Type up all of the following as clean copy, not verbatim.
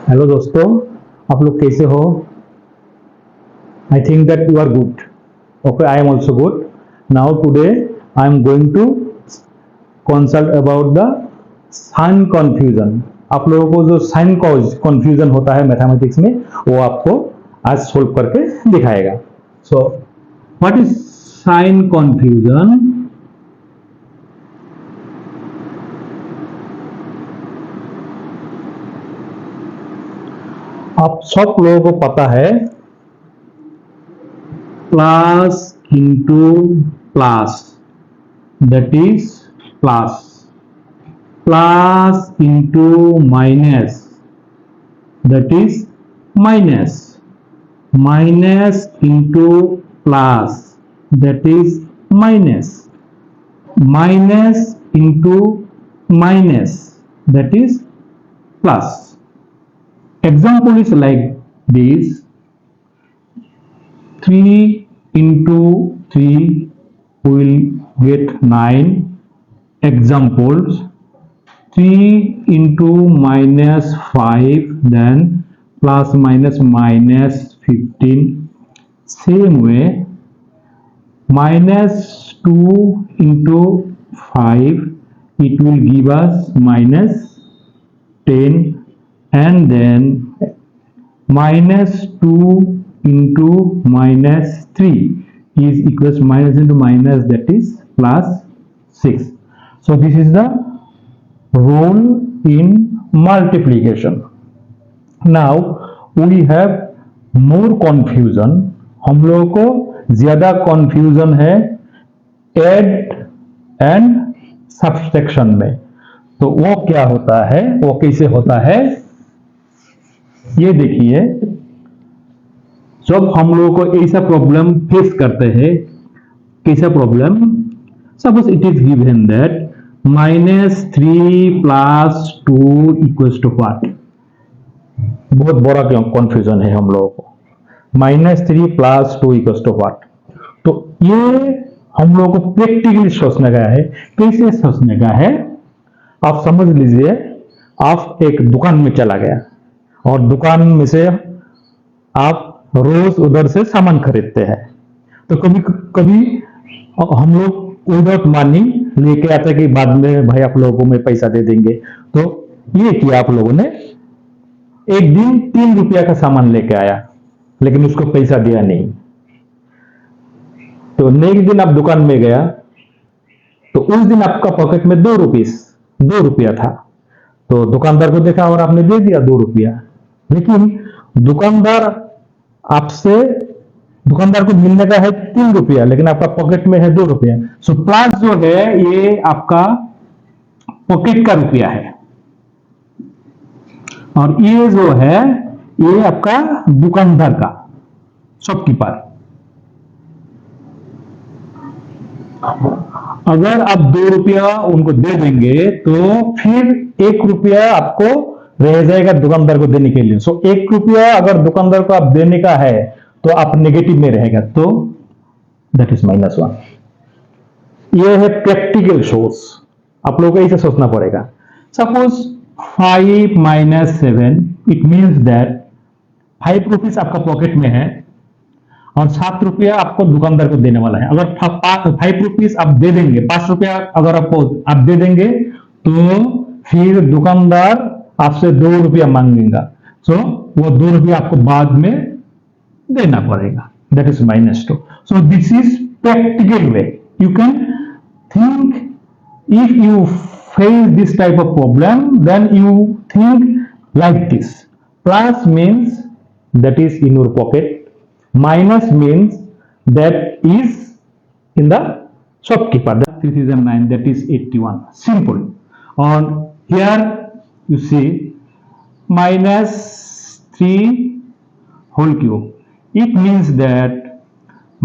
Hello दोस्तों, आप लोग कैसे हो? I think that you are good. Okay, I am also good. Now today I am going to consult about the sign confusion. आप लोगों को जो साइन कन्फ्यूजन होता है मैथमेटिक्स में, वो आपको आज सोल्व करके दिखाएगा. So what is sine confusion? आप सब लोगों को पता है, plus into plus that is plus, plus into minus that is minus, minus into plus that is minus, minus into minus that is plus. Example is like this: 3 into 3 will get 9. Examples: 3 into minus 5, then plus minus minus 15. Same way, minus 2 into 5, it will give us minus 10. And then minus 2 into minus 3 is equals to minus into minus, that is plus 6. So this is the rule in multiplication. Now we have more confusion. हम लोगों को ज्यादा confusion है add and subtraction में. तो वो क्या होता है, वो कैसे होता है, ये देखिए. जब हम लोगों को ऐसा प्रॉब्लम फेस करते हैं, कैसा problem, suppose it is given that minus 3 plus 2 equals to what. बहुत बड़ा कंफ्यूजन है हम लोगों को. Minus 3 plus 2 equals to what. तो ये हम लोगों को प्रैक्टिकली सोचने का है. कैसे सोचने का है, आप समझ लीजिए. आप एक दुकान में चला गया और दुकान में से आप रोज उधर से सामान खरीदते हैं. तो कभी कभी हम लोग विदाउट मनी लेके आते हैं कि बाद में भाई आप लोगों को मैं पैसा दे देंगे. तो ये किया आप लोगों ने, एक दिन 3 रुपया का सामान लेके आया लेकिन उसको पैसा दिया नहीं. तो नेक्स्ट दिन आप दुकान में गया तो उस दिन आपका पॉकेट में 2 रुपया था. तो दुकानदार को देखा और आपने दे दिया 2 रुपया. लेकिन दुकानदार को मिलने का है 3 रुपया, लेकिन आपका पॉकेट में है 2 रुपया. सो प्लस जो है ये आपका पॉकेट का रुपया है और ये जो है ये आपका दुकानदार का, शॉपकीपर. अगर आप 2 रुपया उनको दे देंगे तो फिर 1 रुपया आपको रह जाएगा दुकानदार को देने के लिए. सो 1 रुपया अगर दुकानदार को आप देने का है तो आप नेगेटिव में रहेगा, तो दैट इज -1. ये है प्रैक्टिकल सोर्स. आप लोगों को ऐसे सोचना पड़ेगा. Suppose 5 - 7, it means that 5 rupees आपका पॉकेट में है और 7 रुपया आपको दुकानदार को देने वाला है. अगर 5 रुपीज आप दे देंगे, 5 रुपया अगर आप दे देंगे तो फिर दुकानदार आपसे 2 रुपया मांगेगा. सो वो 2 रुपया आपको बाद में देना पड़ेगा. That is -2. So this is practical way. You can think, if you face this type of problem, then you think like this. Plus means that is in your pocket, minus means that is in the shopkeeper. That 3009, that is 81. Simple. On here you see -3 whole cube. It means that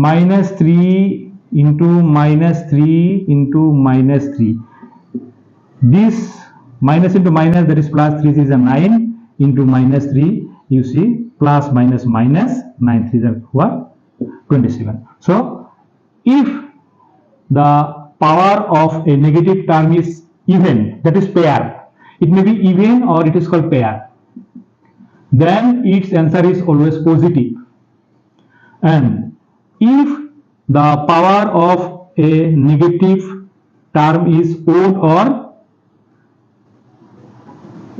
-3 into -3 into -3. This minus into minus, that is plus 3 is a 9 into -3. You see plus minus minus 9 3 is what, 27. So if the power of a negative term is even, that is pair, it may be even or it is called pair. then its answer is always positive. And if the power of a negative term is odd or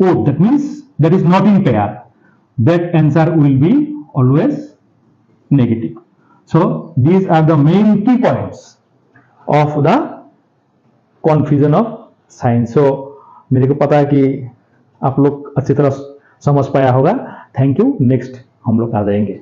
odd, that means that is not in pair, that answer will be always negative. So these are the main key points of the confusion of signs. So मेरे को पता है कि आप लोग अच्छी तरह समझ पाया होगा. Thank you. नेक्स्ट हम लोग आ जाएंगे.